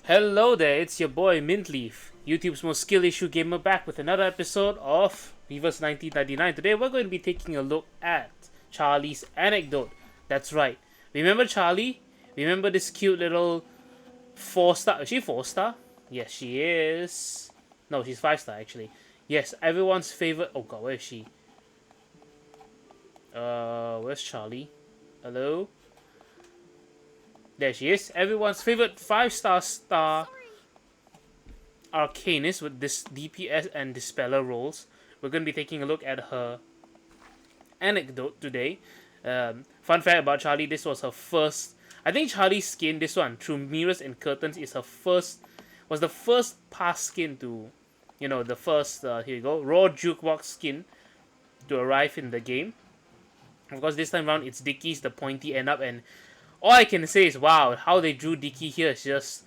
Hello there, it's your boy Mintleaf, YouTube's most skill issue gamer, back with another episode of Reverse 1999. Today we're going to be taking a look at Charlie's Anecdote. That's right. Remember Charlie? Remember this cute little 4-star? Is she 4-star? Yes, she is. No, she's 5-star actually. Yes, everyone's favorite. Oh god, where is she? Where's Charlie? Hello? There she is. Everyone's favorite 5-star Arcanist with this DPS and Dispeller roles. We're going to be taking a look at her Anecdote today. Fun fact about Charlie, this was her first. I think Charlie's skin, this one, through Mirrors and Curtains, is her first. Was the first past skin to, the first, here you go, Raw Jukebox skin to arrive in the game. Of course, this time around, it's Dickie's, the pointy end up, and all I can say is, wow, how they drew Dickie here is just.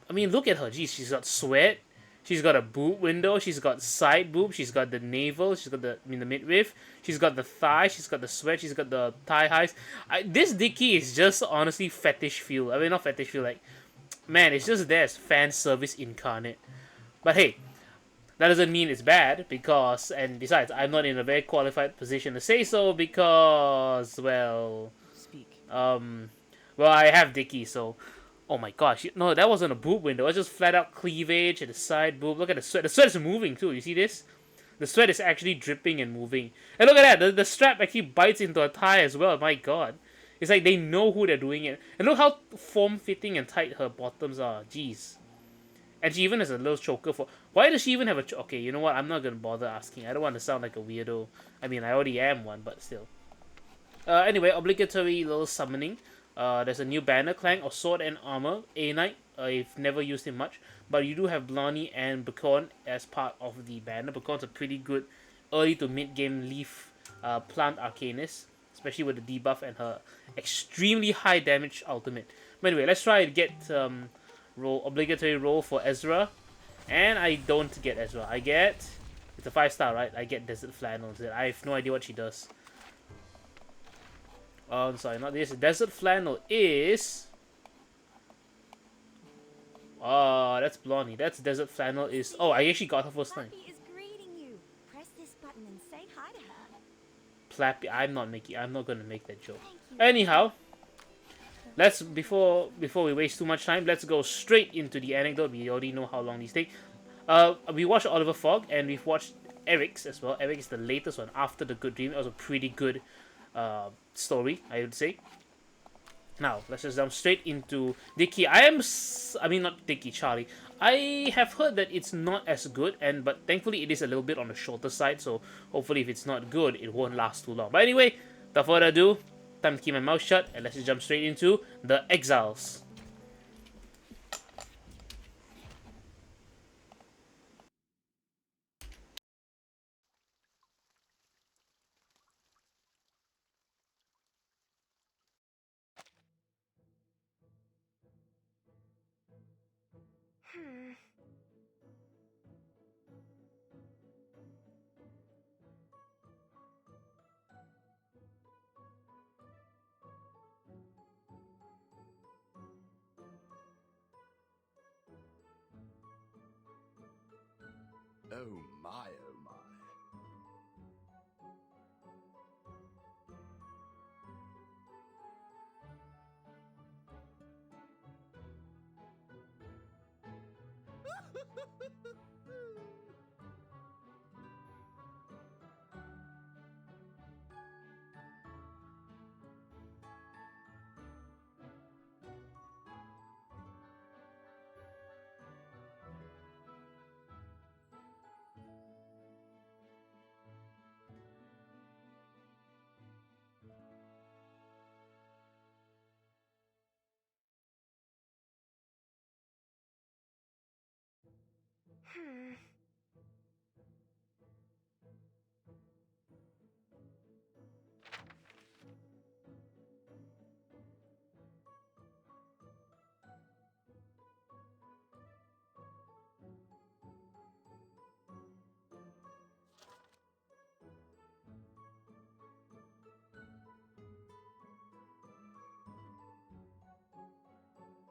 I mean, look at her. Geez, she's got sweat. She's got a boob window. She's got side boob. She's got the navel. She's got the midriff. She's got the thigh. She's got the sweat. She's got the thigh highs. This Dickie is just honestly fetish feel. I mean, not fetish feel. Like, man, it's just there as fan service incarnate. But hey, that doesn't mean it's bad because, and besides, I'm not in a very qualified position to say so because, well, Speak. well, I have Dickie, so. Oh my gosh, no, that wasn't a boob window. It was just flat out cleavage and the side boob. Look at the sweat. The sweat is moving too. You see this? The sweat is actually dripping and moving. And look at that. The strap actually bites into her thigh as well. My god. It's like they know who they're doing it. And look how form-fitting and tight her bottoms are. Jeez. And she even has a little choker for... Why does she even have a... Okay, you know what? I'm not going to bother asking. I don't want to sound like a weirdo. I mean, I already am one, but still. Anyway, obligatory little summoning. There's a new banner, Clank of Sword and Armor, A-Knight. I've never used him much, but you do have Blondie and Bacon as part of the banner. Bacon's a pretty good early to mid-game leaf plant arcanist, especially with the debuff and her extremely high damage ultimate. But anyway, let's try to get obligatory roll for Ezra, and I don't get Ezra. I get... It's a 5-star, right? I get Desert Flannel. I have no idea what she does. Oh, I'm sorry, not this. Desert Flannel is... Oh, that's Blondie. That's Desert Flannel is... Oh, I actually got her first time. Flappy is greeting you. Press this button and say hi to her. Flappy, I'm not gonna make that joke. Anyhow, let's before we waste too much time, let's go straight into the anecdote. We already know how long these take. We watched Oliver Fogg and we've watched Eric's as well. Eric is the latest one after the Good Dream. It was a pretty good story, I would say. Now, let's just jump straight into Dickie. I mean, not Dickie, Charlie. I have heard that it's not as good, but thankfully it is a little bit on the shorter side, so hopefully if it's not good, it won't last too long. But anyway, without further ado, time to keep my mouth shut, and let's just jump straight into The Exiles. Oh my, oh my.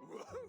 Whoa.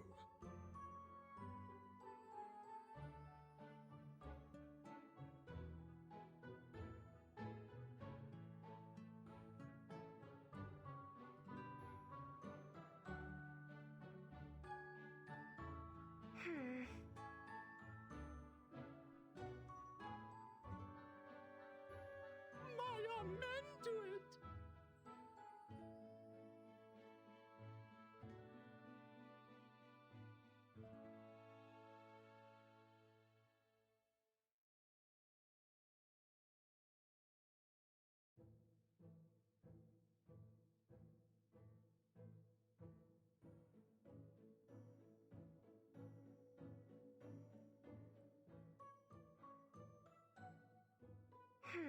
Yeah.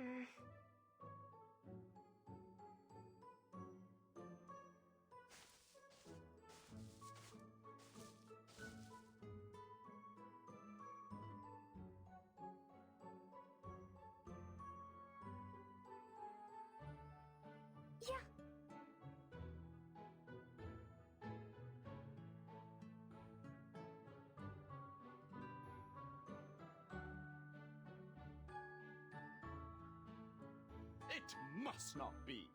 It must not be.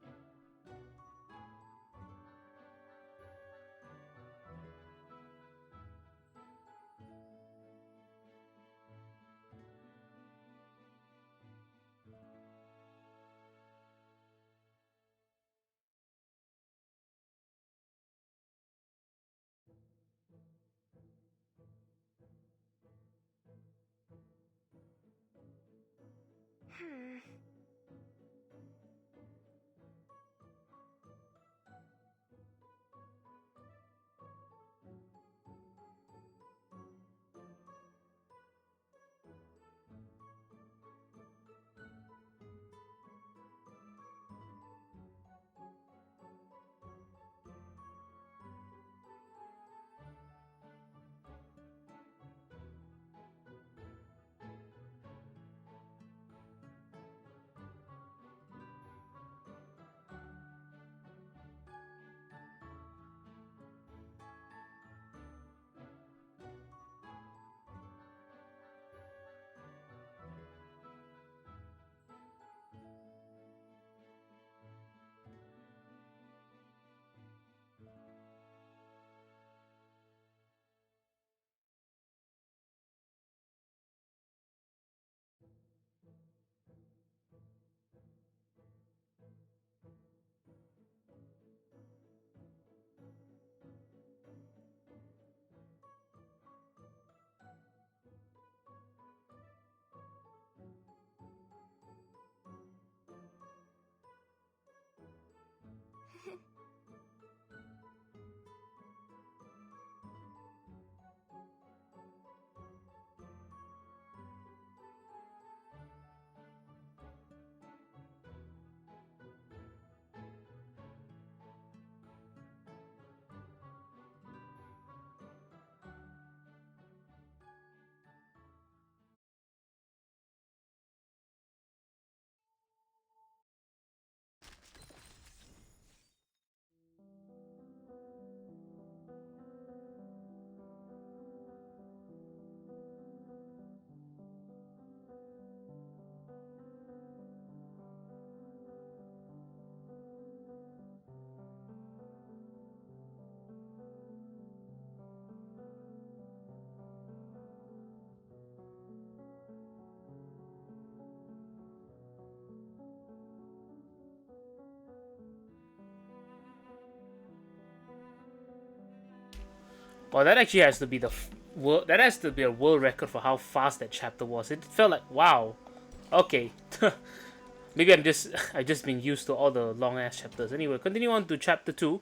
Well, that actually has to be that has to be a world record for how fast that chapter was. It felt like wow. Okay. Maybe I've just been used to all the long ass chapters. Anyway, continue on to chapter 2.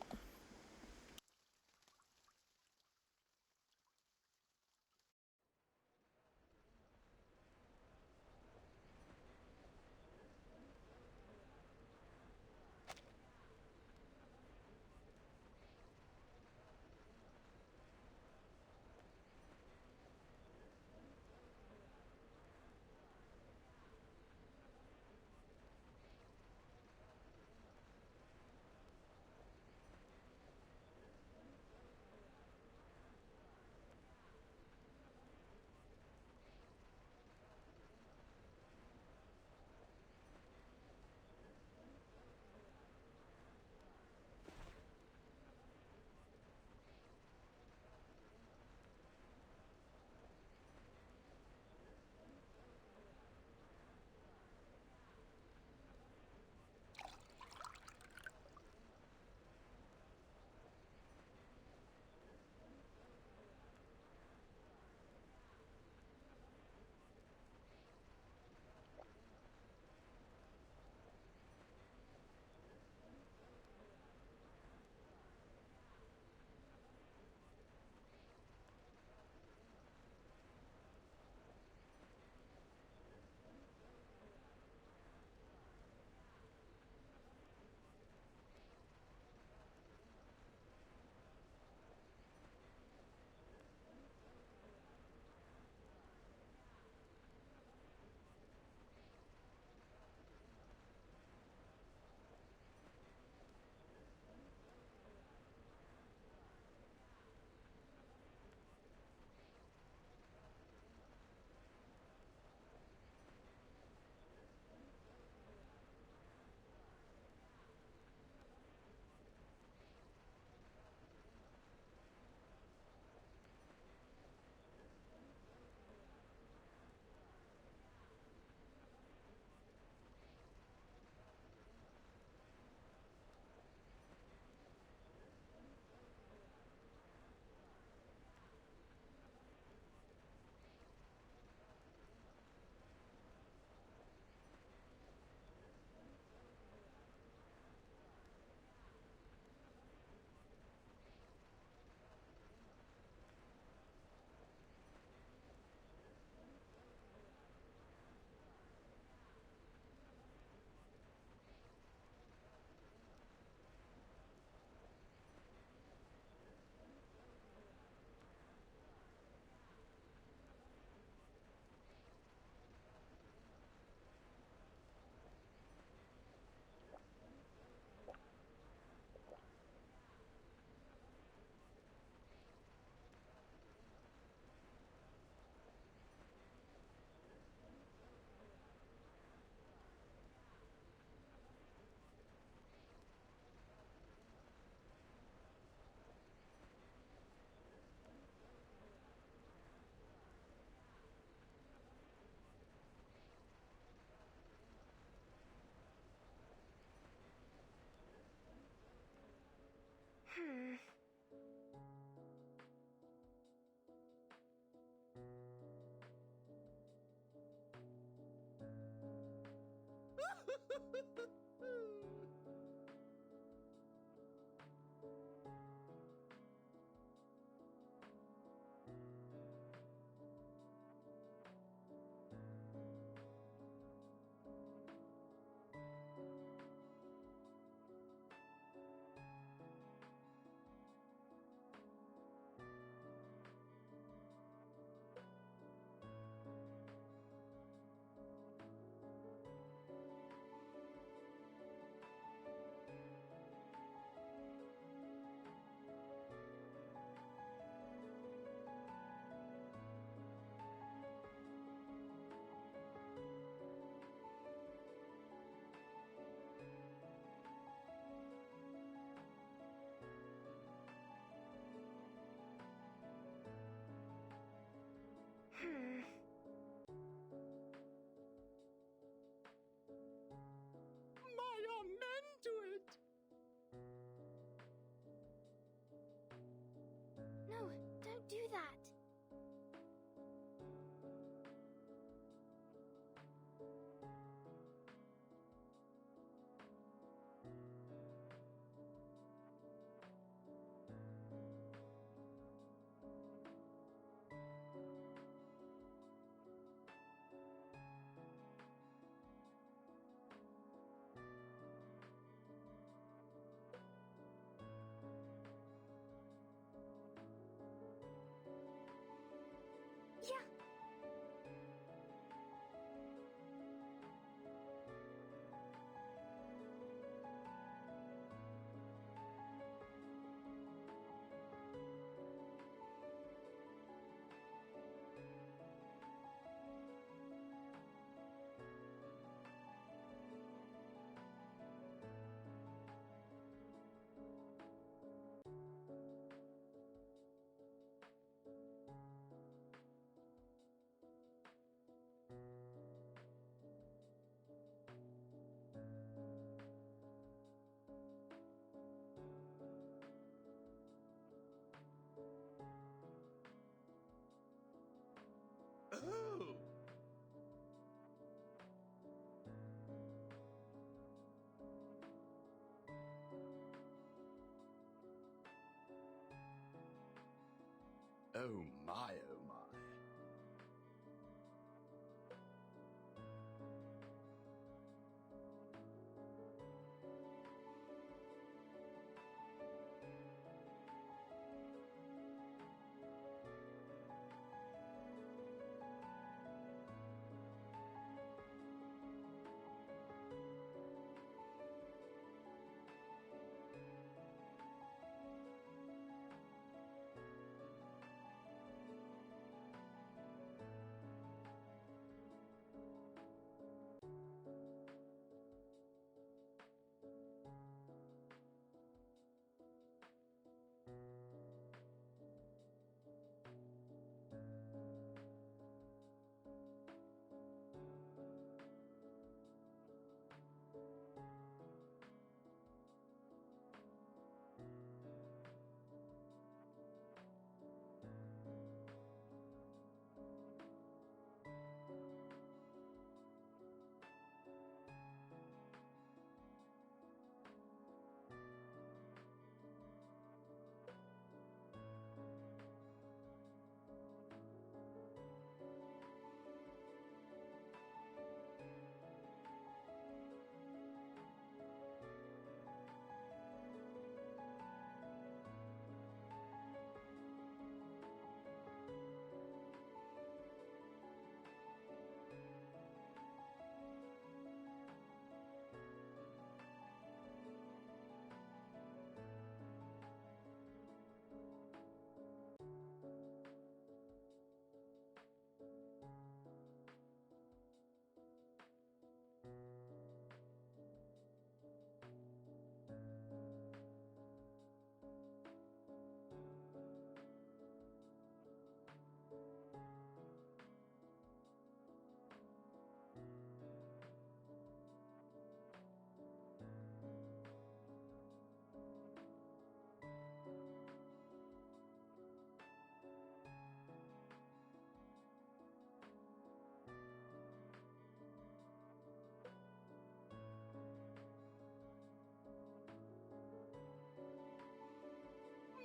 Oh my, oh my.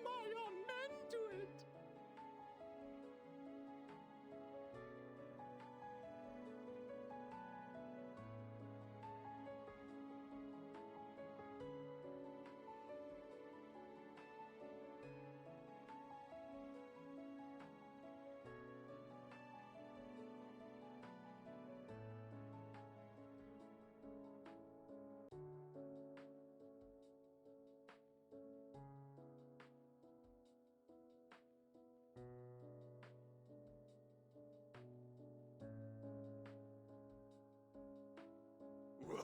My amen to it! Whoa!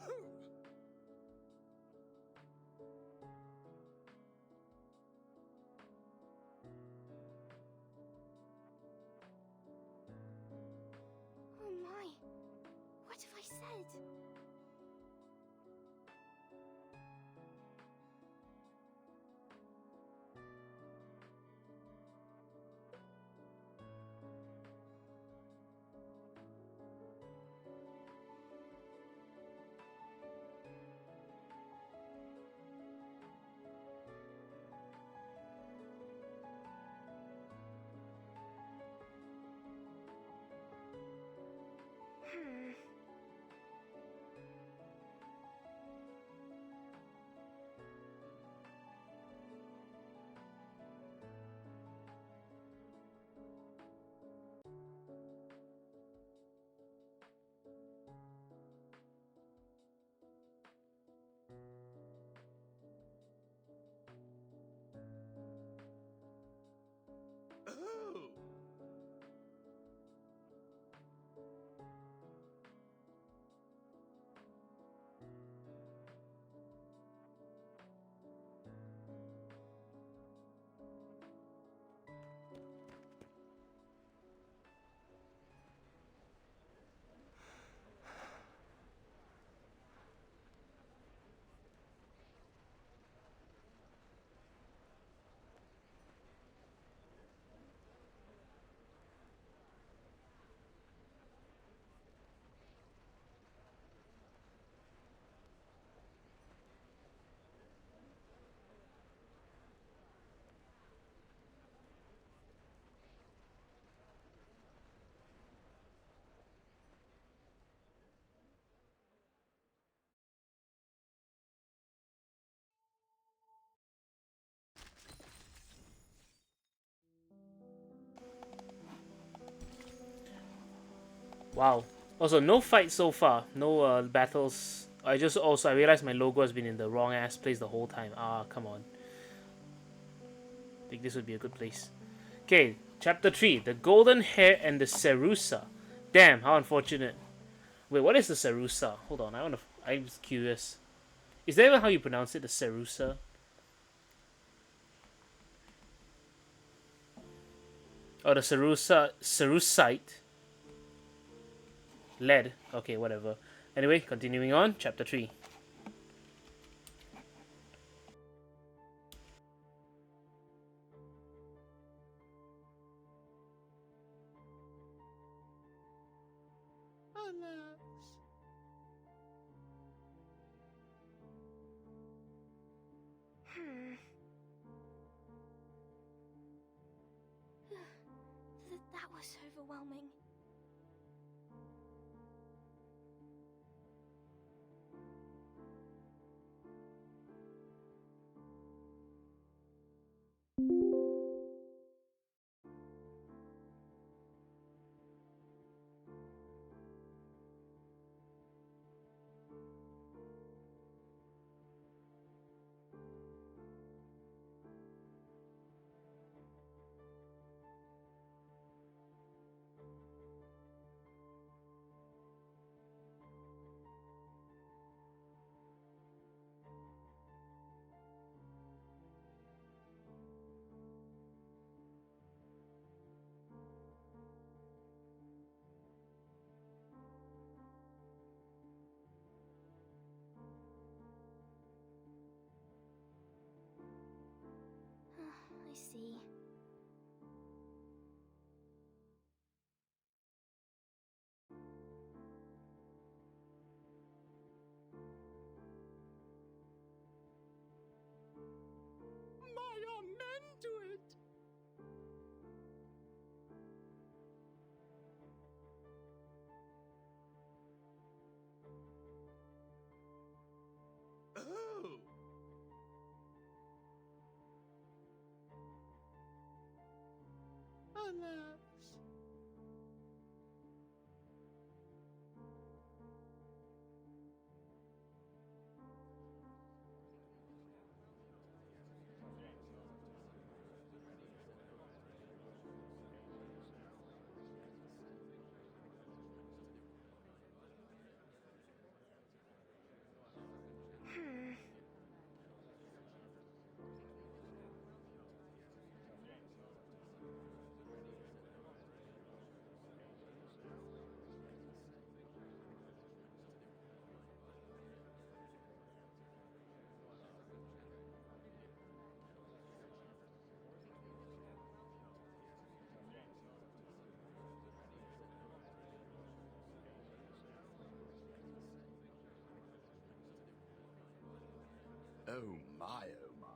Oh my. What have I said? Wow. Also, no fights so far. No battles. I realized my logo has been in the wrong ass place the whole time. Ah, come on. I think this would be a good place. Okay, chapter 3. The Golden Hair and the Serusa. Damn, how unfortunate. Wait, what is the Serusa? Hold on, I'm curious. Is that even how you pronounce it, the Serusa? Oh, the Serusite. Lead. Okay, whatever. Anyway, continuing on, chapter 3. Alas. Hmm. That was overwhelming. I see. My amen to it. Oh. Alas. Hmm. Oh my, oh my.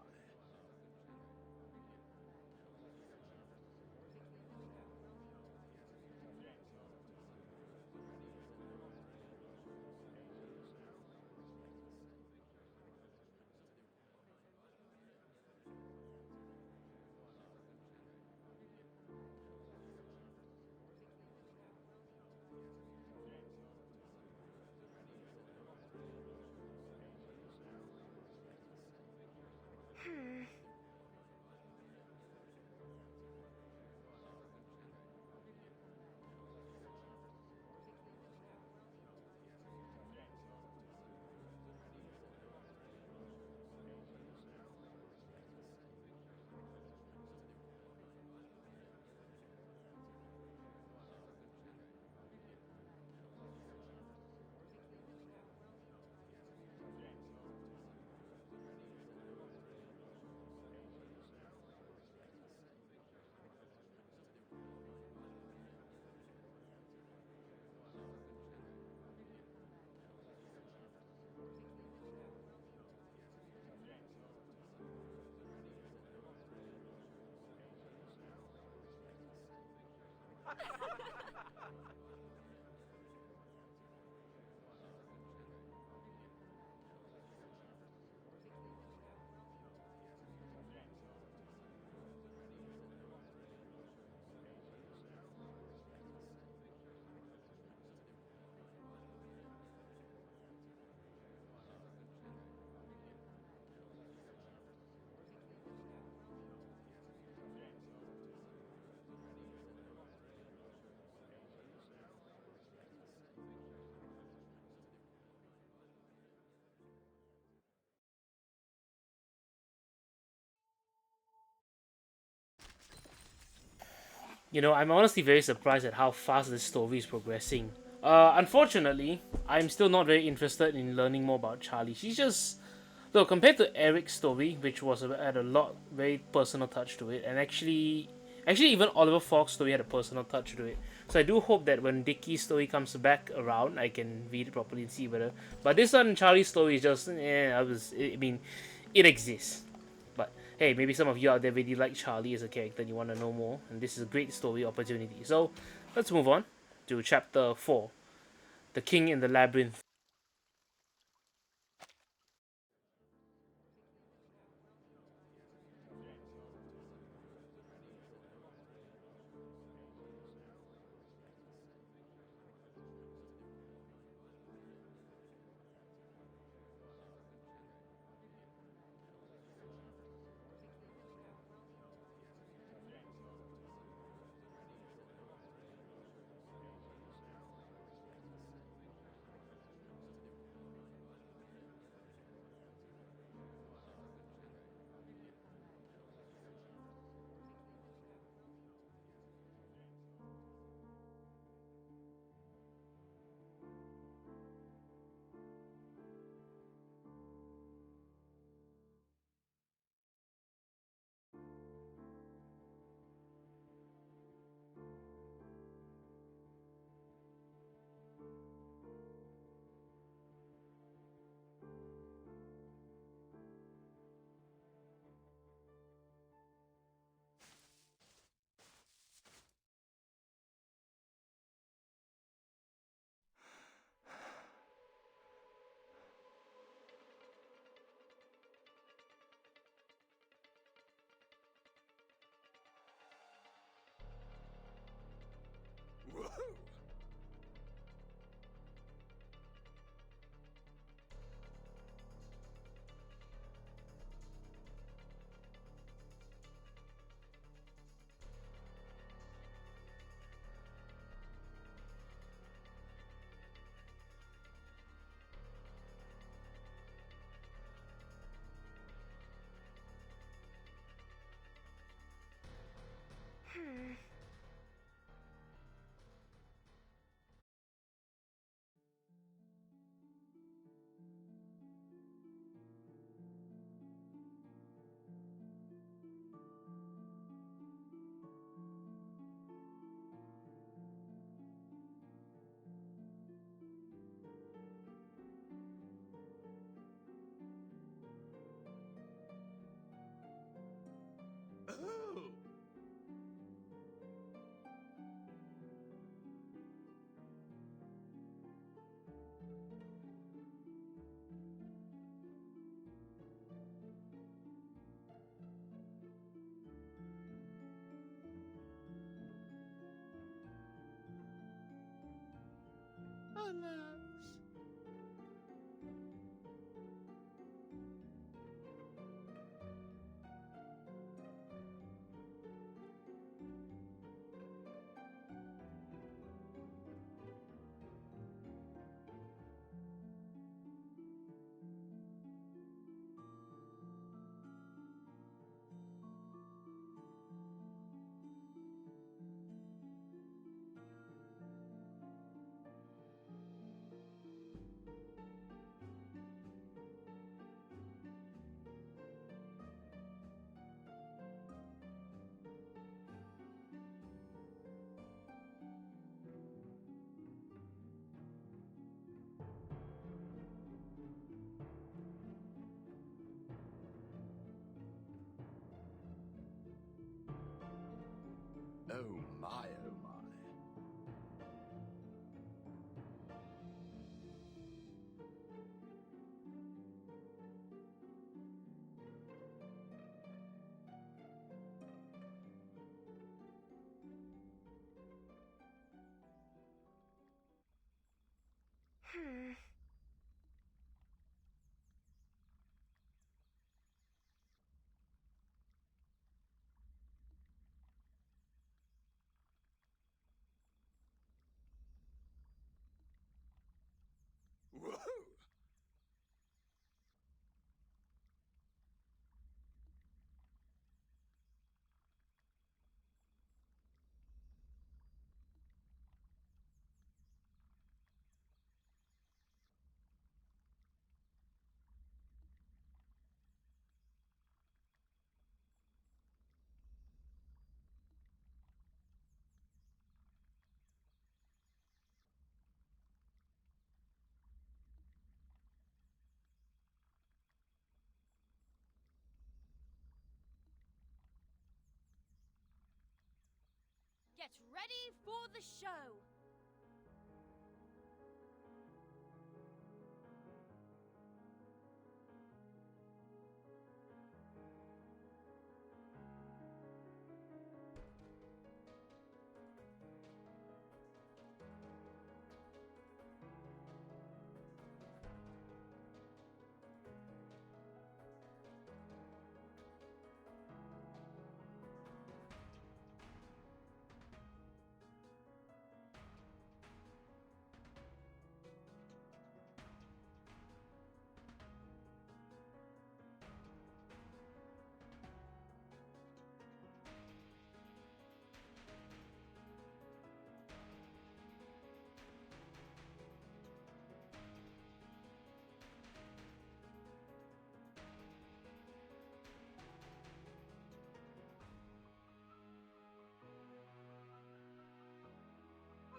Hmm. I'm honestly very surprised at how fast this story is progressing. Unfortunately, I'm still not very interested in learning more about Charlie. She's just, though, compared to Eric's story, which was had a lot very personal touch to it, and actually even Oliver Fox's story had a personal touch to it. So I do hope that when Dickie's story comes back around, I can read it properly and see whether. But this one, Charlie's story is just, I mean, it exists. But hey, maybe some of you out there really like Charlie as a character and you want to know more, and this is a great story opportunity. So let's move on to chapter 4, The King in the Labyrinth. Whoa! Oh! Alas. Oh my, oh my. Get ready for the show!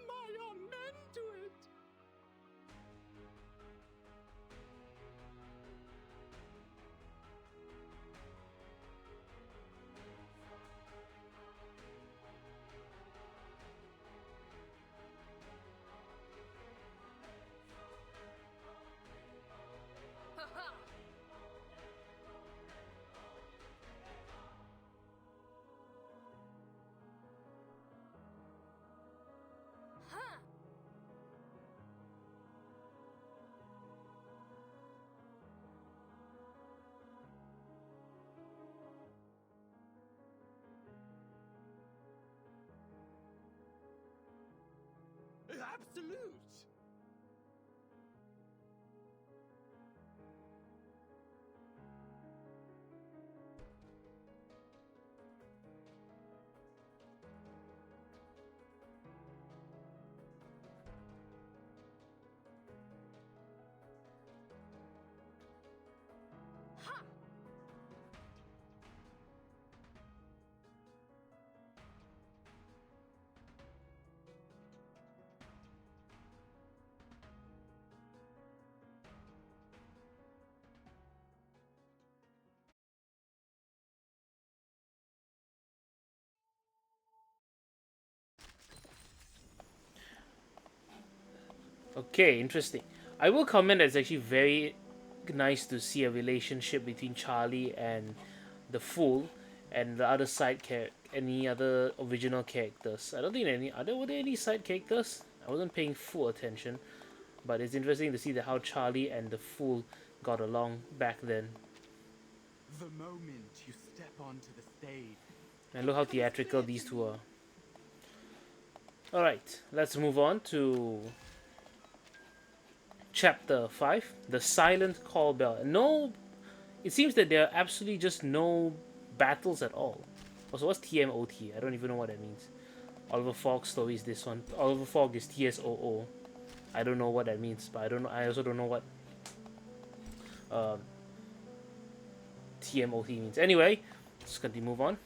My amen to it! Huh! Absolute! Ha! Okay, interesting. I will comment that it's actually very nice to see a relationship between Charlie and the fool and the other side any other original characters. I don't think were there any side characters? I wasn't paying full attention, but it's interesting to see that how Charlie and the fool got along back then. The moment you step onto the stage, And look how theatrical these two are. Alright, let's move on to Chapter 5, The Silent Call Bell. No, it seems that there are absolutely just no battles at all. Also, what's TMOT? I don't even know what that means. Oliver Fogg's story is this one. Oliver Fogg is TSOO. I don't know what that means, but I also don't know what TMOT means. Anyway, let's continue move on.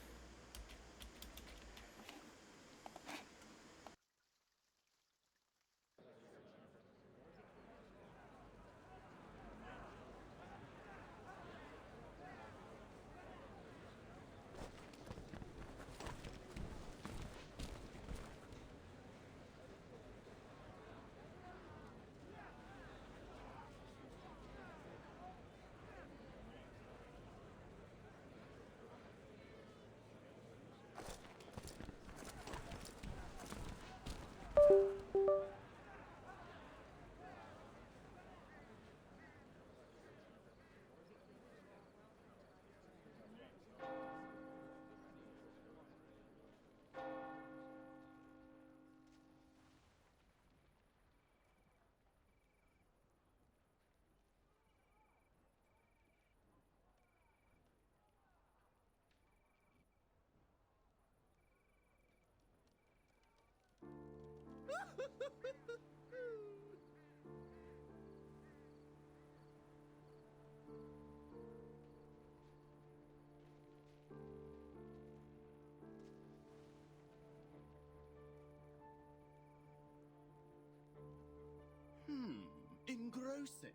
Engrossing.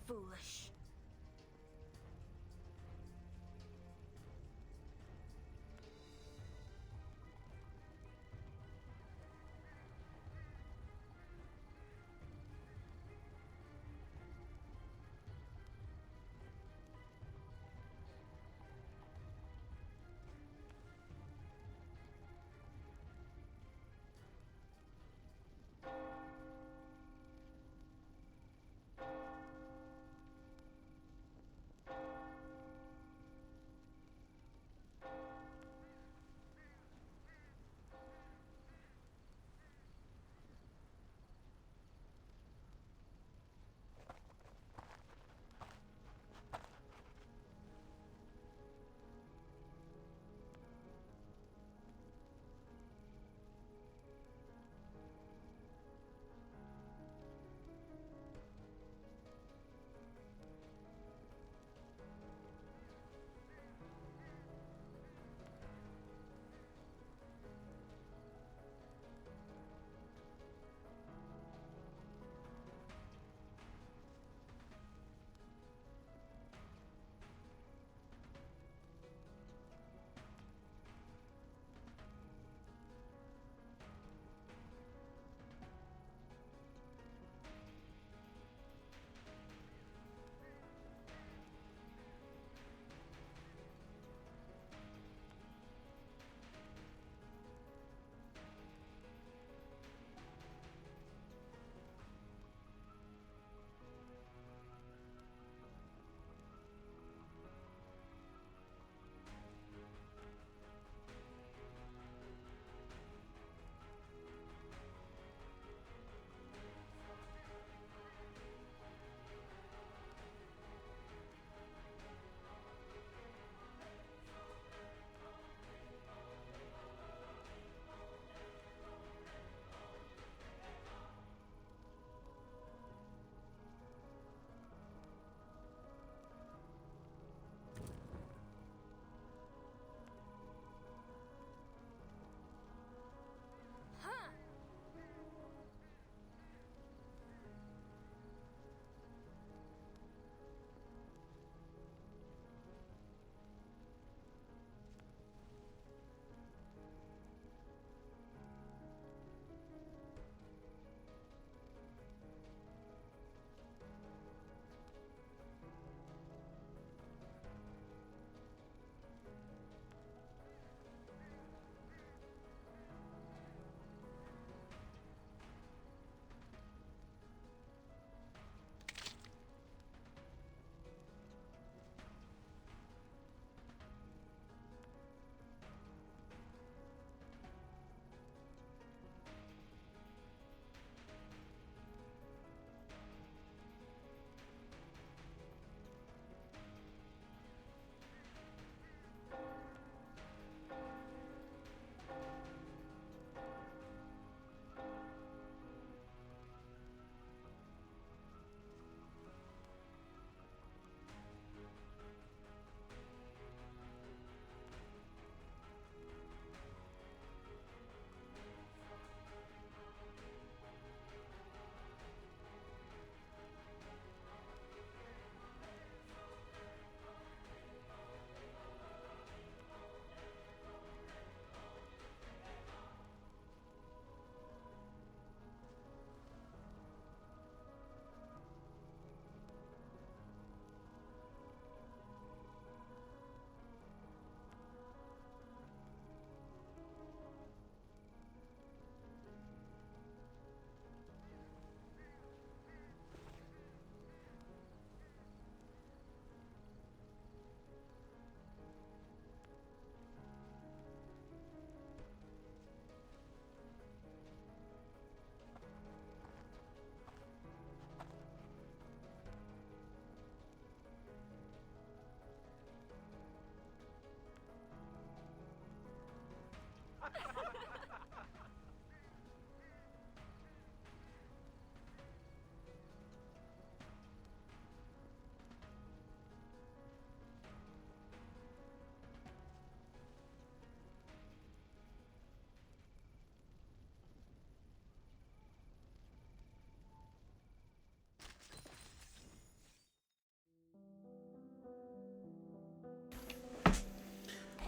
Foolish.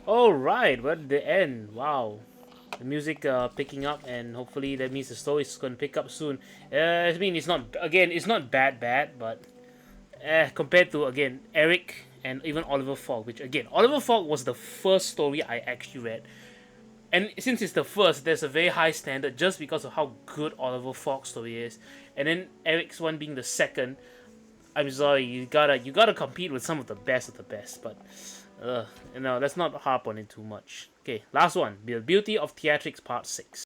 All right, we're at the end. Wow, the music picking up, and hopefully that means the story is going to pick up soon. I mean, it's not bad, but compared to again Eric and even Oliver Falk, which again Oliver Falk was the first story I actually read, and since it's the first, there's a very high standard just because of how good Oliver Falk's story is, and then Eric's one being the second. I'm sorry, you gotta compete with some of the best, but let's not harp on it too much. Okay, last one, The Beauty of Theatrics Part 6.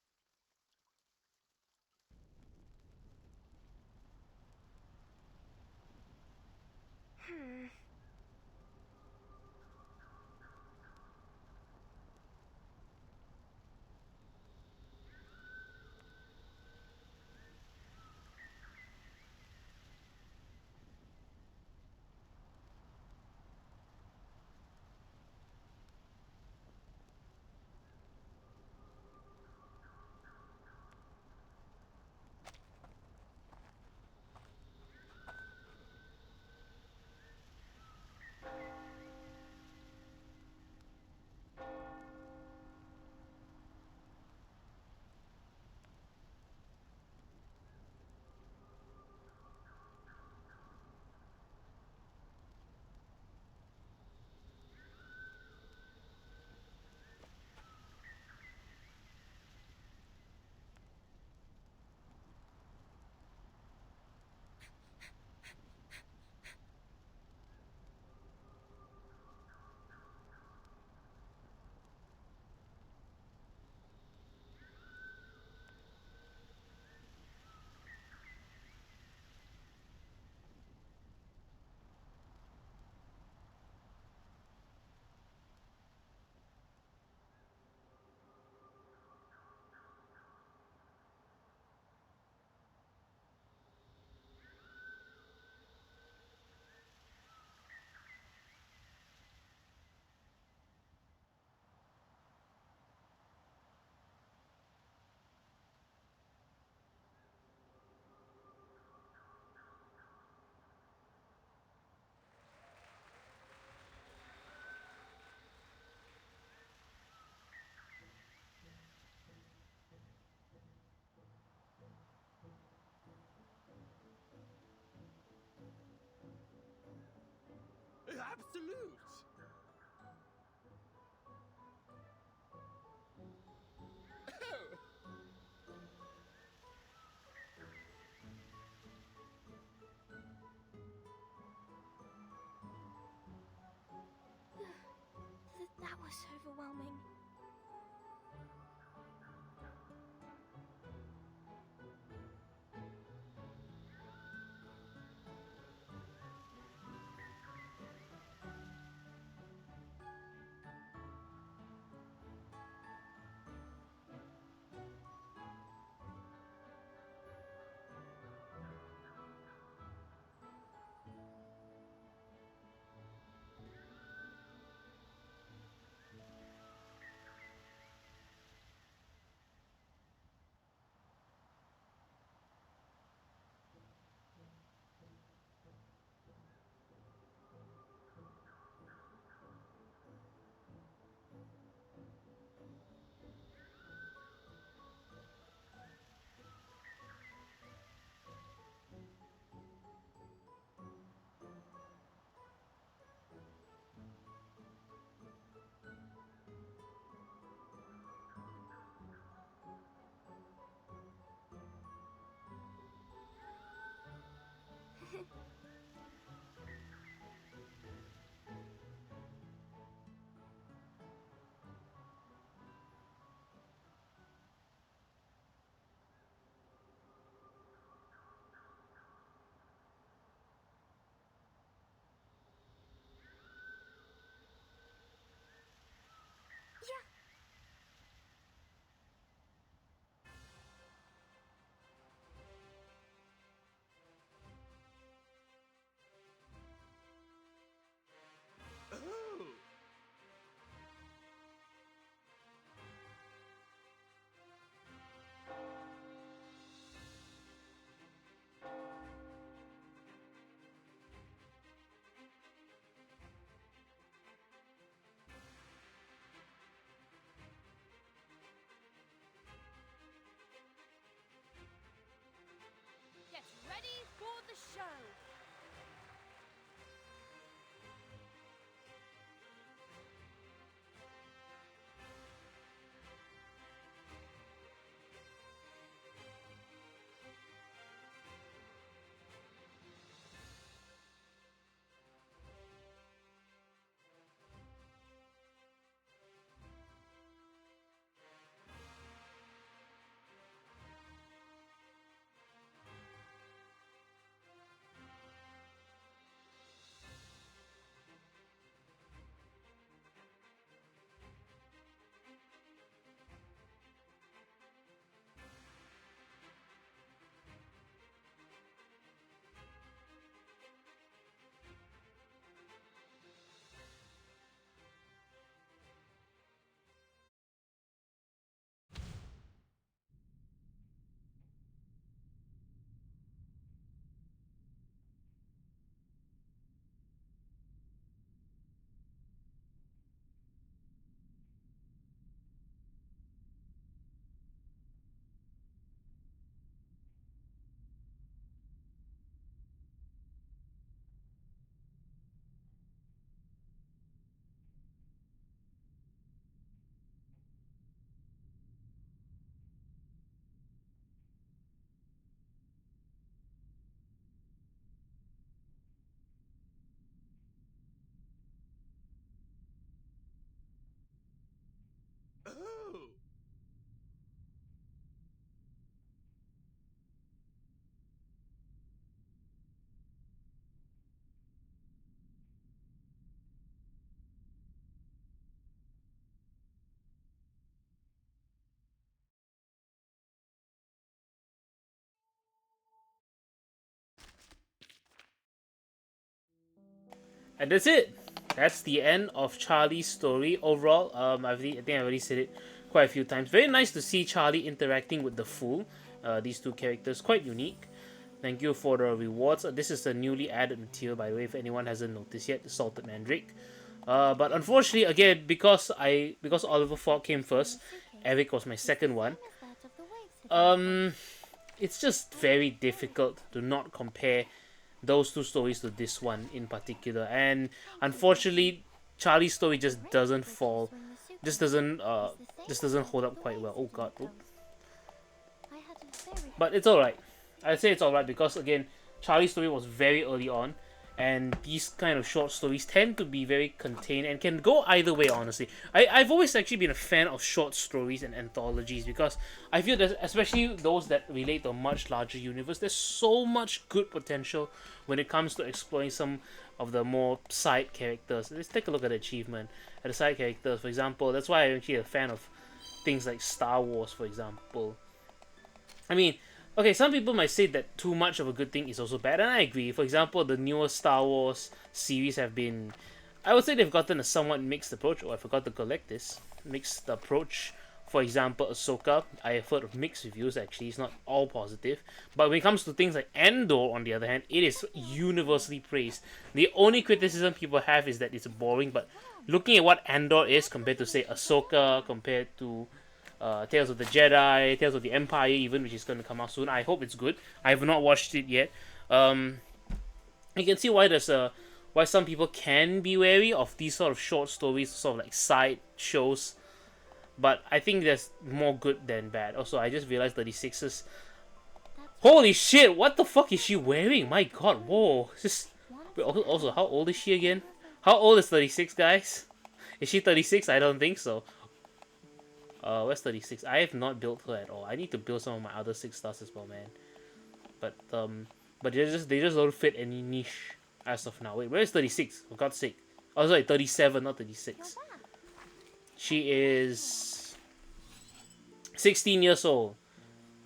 And that's it. That's the end of Charlie's story. Overall, I think I've already said it quite a few times. Very nice to see Charlie interacting with the Fool. These two characters, quite unique. Thank you for the rewards. This is a newly added material, by the way, if anyone hasn't noticed yet, the Salted Mandrake. But unfortunately, again, because Oliver Falk came first, Eric was my second one. It's just very difficult to not compare those two stories to this one in particular, and unfortunately, Charlie's story just doesn't doesn't hold up quite well. Oh god. Oh. But it's alright. I'd say it's alright because again, Charlie's story was very early on, and these kind of short stories tend to be very contained and can go either way, honestly. I've always actually been a fan of short stories and anthologies because I feel that, especially those that relate to a much larger universe, there's so much good potential when it comes to exploring some of the more side characters. Let's take a look at the achievement at the side characters, for example. That's why I'm actually a fan of things like Star Wars, for example. I mean, okay, some people might say that too much of a good thing is also bad, and I agree. For example, the newer Star Wars series have been... I would say they've gotten a somewhat mixed approach. Oh, I forgot to collect this. Mixed approach. For example, Ahsoka. I have heard of mixed reviews, actually. It's not all positive. But when it comes to things like Andor, on the other hand, it is universally praised. The only criticism people have is that it's boring, but looking at what Andor is compared to, say, Ahsoka, compared to... Tales of the Jedi, Tales of the Empire, even, which is going to come out soon. I hope it's good. I have not watched it yet. You can see why why some people can be wary of these sort of short stories, sort of like side shows. But I think there's more good than bad. Also, I just realized 36's. Holy shit! What the fuck is she wearing? My god! Whoa! Wait, also, how old is she again? How old is 36, guys? Is she 36? I don't think so. Where's 36? I have not built her at all. I need to build some of my other 6 stars as well, man. But they just don't fit any niche as of now. Wait, where's 36? For God's sake. Oh, sorry, 37, not 36. She is 16 years old.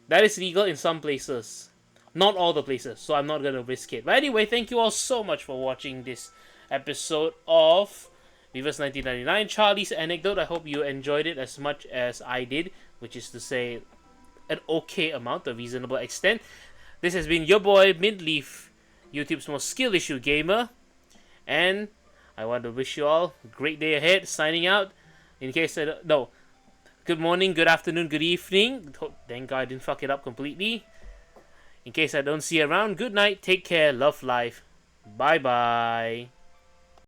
That is legal in some places. Not all the places, so I'm not gonna risk it. But anyway, thank you all so much for watching this episode of Reverse 1999, Charlie's Anecdote. I hope you enjoyed it as much as I did, which is to say, an okay amount, a reasonable extent. This has been your boy, Midleaf, YouTube's most skill issue gamer, and I want to wish you all a great day ahead. Signing out. In case no, good morning, good afternoon, good evening. Thank God I didn't fuck it up completely. In case I don't see you around, good night, take care, love life, bye bye.